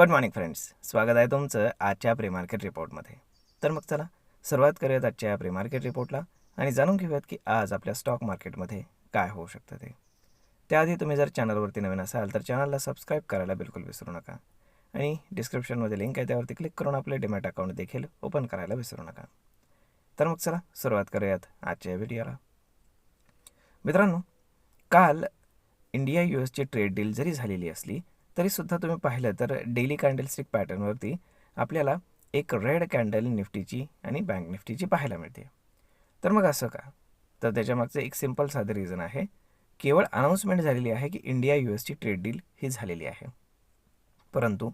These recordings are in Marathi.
गुड मॉर्निंग फ्रेंड्स, स्वागत आहे तुमचं आजच्या प्री मार्केट रिपोर्टमध्ये. तर मग चला सुरुवात करूयात आजच्या प्री मार्केट रिपोर्टला आणि जाणून घेऊयात की आज आपल्या स्टॉक मार्केटमध्ये काय होऊ शकतं ते. त्याआधी तुम्ही जर चॅनलवरती नवीन असाल तर चॅनलला सबस्क्राईब करायला बिलकुल विसरू नका आणि डिस्क्रिप्शनमध्ये लिंक आहे त्यावरती क्लिक करून आपले डीमॅट अकाउंट देखील ओपन करायला विसरू नका. तर मग चला सुरुवात करूयात आजच्या व्हिडिओला. मित्रांनो, काल इंडिया यूएसची ट्रेड डील जरी झालेली असली तरीसुद्धा तुम्ही पाहिलं तर डेली कॅन्डलस्टिक पॅटर्नवरती आपल्याला एक रेड कॅन्डल निफ्टीची आणि बँक निफ्टीची पाहायला मिळते. तर मग असं का? तर त्याच्यामागचं एक सिंपल साधं रिझन आहे. केवळ अनाऊन्समेंट झालेली आहे की इंडिया यूएसची ट्रेड डील ही झालेली आहे, परंतु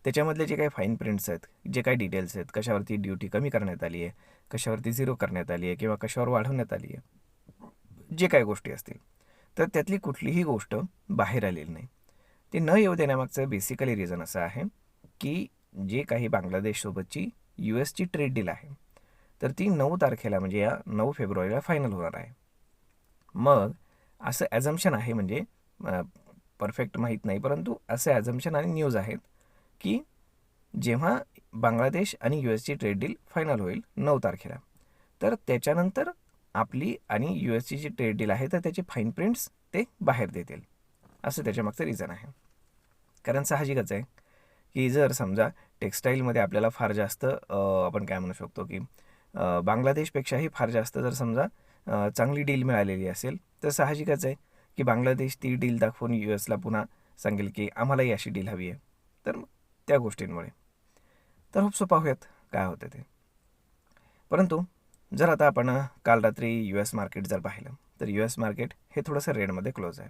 त्याच्यामधले जे काही फाईन प्रिंट्स आहेत, जे काही डिटेल्स आहेत, कशावरती ड्युटी कमी करण्यात आली आहे, कशावरती झिरो करण्यात आली आहे किंवा कशावर वाढवण्यात आली आहे, जे काही गोष्टी असतील तर त्यातली कुठलीही गोष्ट बाहेर आलेली नाही. ते न येऊ देण्यामागचं बेसिकली रिझन असं आहे की जे काही बांगलादेशसोबतची यूएसची ट्रेड डील आहे तर ती 9 तारखेला म्हणजे या 9 फेब्रुवारीला फायनल होणार आहे. मग असं ॲझम्पशन आहे, म्हणजे परफेक्ट माहीत नाही, परंतु असे ॲझम्पशन आणि न्यूज आहेत की जेव्हा बांगलादेश आणि यूएसची ट्रेड डील फायनल होईल 9 तारखेला तर त्याच्यानंतर आपली आणि यूएसची जी ट्रेड डील आहे तर त्याचे फाईन प्रिंट्स ते बाहेर देतील, असं त्याच्यामागचं रिझन आहे. कारण साहजिकच आहे की जर समजा टेक्स्टाईलमध्ये आपल्याला फार जास्त आपण काय म्हणू शकतो की बांगलादेशपेक्षाही फार जास्त जर समजा चांगली डील मिळालेली असेल तर साहजिकच आहे की बांगलादेश ती डील दाखवून यूएसला पुन्हा सांगेल की आम्हालाही अशी डील हवी आहे. तर त्या गोष्टींमुळे तर होप पाहूयात काय होतं ते. परंतु जर आता आपण काल रात्री यूएस मार्केट जर पाहिलं तर यूएस मार्केट हे थोडंसं रेडमध्ये क्लोज आहे.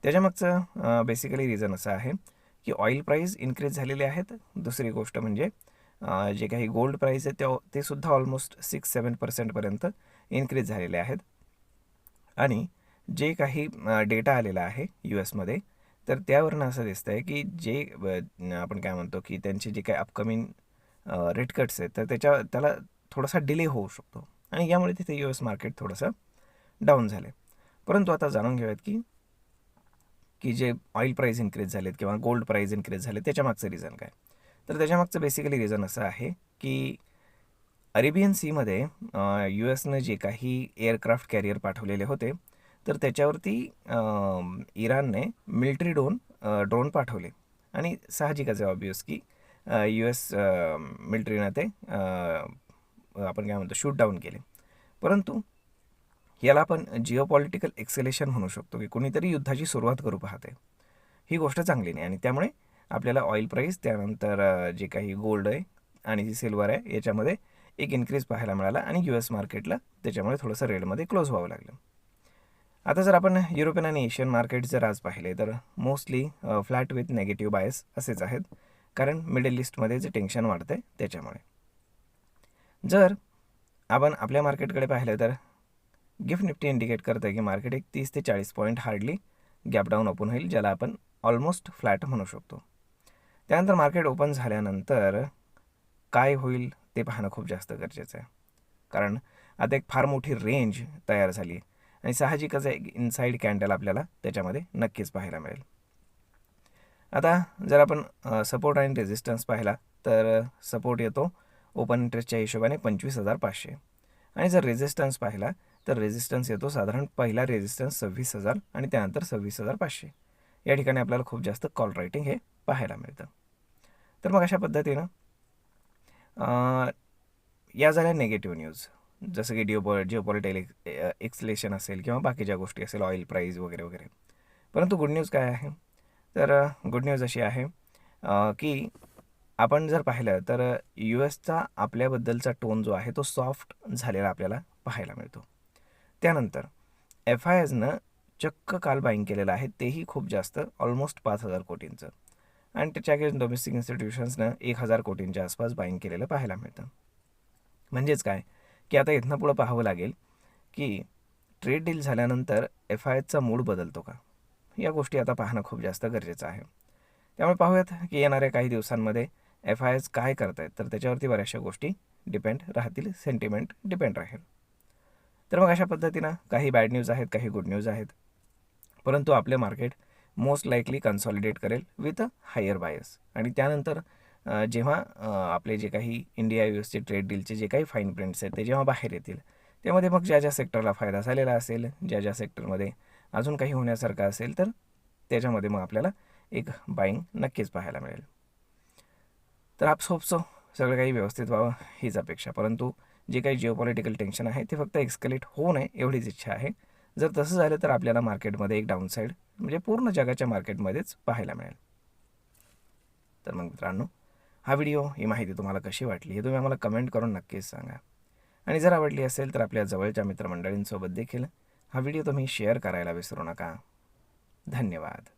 त्याच्यामागचं बेसिकली रिझन असं आहे की ऑइल प्राईस इन्क्रीज झालेले आहेत. दुसरी गोष्ट म्हणजे जे काही गोल्ड प्राईस आहे ते सुद्धा ऑलमोस्ट 6-7% इन्क्रीज झालेले आहेत. आणि जे काही डेटा आलेला आहे यूएसमध्ये तर त्यावरनं असं दिसतं आहे की जे आपण काय म्हणतो की त्यांचे जे काही अपकमिंग रेट कट्स आहेत तर त्याला थोडासा डिले होऊ शकतो आणि यामुळे तिथे यूएस मार्केट थोडंसं डाऊन झाले. परंतु आता जाणून घेऊयात की जे ऑइल प्राईस इन्क्रीज झालेत किंवा गोल्ड प्राईस इन्क्रीज झाले त्याच्यामागचं रिझन काय. तर त्याच्यामागचं बेसिकली रिझन असं आहे की अरेबियन सीमध्ये यूएसनं जे काही एअरक्राफ्ट कॅरियर पाठवलेले होते तर त्याच्यावरती इराणने मिलिटरी ड्रोन पाठवले आणि साहजिकच आहे ऑब्वियस की यूएस मिलिटरीनं ते आपण काय म्हणतो शूट डाऊन केले. परंतु याला आपण जिओपॉलिटिकल एक्सेलेशन म्हणू शकतो की कोणीतरी युद्धाची सुरुवात करू पाहते. ही गोष्ट चांगली नाही आणि त्यामुळे आपल्याला ऑइल प्राईस त्यानंतर जे काही गोल्ड आहे आणि जी सिल्वर आहे याच्यामध्ये एक इन्क्रीज पाहायला मिळाला आणि यूएस मार्केटला त्याच्यामुळे थोडंसं रेडमध्ये क्लोज व्हावं लागलं. आता जर आपण युरोपियन आणि एशियन मार्केट जर आज पाहिले तर mostly flat with negative bias असेच आहेत, कारण मिडल ईस्टमध्ये जे टेन्शन वाढतं आहे त्याच्यामुळे. जर आपण आपल्या मार्केटकडे पाहिलं तर गिफ्ट निफ्टी इंडिकेट करतं की मार्केट एक 30 ते 40 point hardly gap down open होईल, ज्याला आपण ऑलमोस्ट फ्लॅट म्हणू शकतो. त्यानंतर मार्केट ओपन झाल्यानंतर काय होईल ते पाहणं खूप जास्त गरजेचं आहे, कारण आता एक फार मोठी रेंज तयार झाली आहे आणि साहजिकच एक इनसाईड कॅन्डल आपल्याला त्याच्यामध्ये नक्कीच पाहायला मिळेल. आता जर आपण सपोर्ट आणि रेजिस्टन्स पाहिला तर सपोर्ट येतो ओपन इंटरेस्टच्या हिशोबाने 25,500 आणि जर रेजिस्टन्स पाहिला तर रेजिस्टन्स येतो साधारण पहिला रेजिस्टन्स 26,000 आणि त्यानंतर 26,500. या ठिकाणी आपल्याला खूप जास्त कॉल रायटिंग हे पाहायला मिळतं. तर मग अशा पद्धतीनं या झाल्या निगेटिव्ह न्यूज, जसं की जिओपॉलिटिकल एक्सलेशन असेल किंवा बाकीच्या गोष्टी असेल, ऑइल प्राईस वगैरे वगैरे. परंतु गुड न्यूज काय आहे, तर गुड न्यूज अशी आहे की आपण जर पाहिलं तर यूएसचा आपल्याबद्दलचा टोन जो आहे तो सॉफ्ट झालेला आपल्याला पाहायला मिळतो. त्यानंतर FISनं चक्क काल बाईंग केलेलं आहे, तेही खूप जास्त ऑलमोस्ट 5,000 कोटींचं आणि त्याच्या अगेन्स्ट डोमेस्टिक इन्स्टिट्यूशन्सनं 1,000 कोटींच्या आसपास बाईंग केलेलं पाहायला मिळतं. म्हणजेच काय की आता इथनं पुढं पाहावं लागेल की ट्रेड डील झाल्यानंतर FISचा मूड बदलतो का, या गोष्टी आता पाहणं खूप जास्त गरजेचं आहे. त्यामुळे पाहूयात की येणाऱ्या काही दिवसांमध्ये FIS काय करत आहेत, तर त्याच्यावरती बऱ्याचशा गोष्टी डिपेंड राहतील, सेंटिमेंट डिपेंड राहील. तर मग अशा पद्धतीनं काही बॅड न्यूज आहेत, काही गुड न्यूज आहेत, परंतु आपले मार्केट मोस्ट लाईकली कन्सॉलिडेट करेल विथ अ हायर बायस. आणि त्यानंतर जेव्हा आपले जे काही इंडिया US ट्रेड डीलचे जे काही फाईन प्रिंट्स आहेत ते जेव्हा बाहेर येतील, त्यामध्ये मग ज्या ज्या सेक्टरला फायदा झालेला असेल, ज्या ज्या सेक्टरमध्ये अजून काही होण्यासारखं असेल, तर त्याच्यामध्ये मग आपल्याला एक बाईंग नक्कीच पाहायला मिळेल. तर आप सो सगळं काही व्यवस्थित व्हावं हीच अपेक्षा. परंतु जे काही जिओपॉलिटिकल टेन्शन आहे ते फक्त एक्स्कलेट होऊ नये एवढीच इच्छा आहे. जर तसं झालं तर आपल्याला मार्केटमध्ये एक डाऊनसाईड म्हणजे पूर्ण जगाच्या मार्केटमध्येच पाहायला मिळेल. तर मग मित्रांनो, हा व्हिडिओ, ही माहिती तुम्हाला कशी वाटली हे तुम्ही आम्हाला कमेंट करून नक्कीच सांगा. आणि जर आवडली असेल तर आपल्या जवळच्या मित्रमंडळींसोबत देखील हा व्हिडिओ तुम्ही शेअर करायला विसरू नका. धन्यवाद.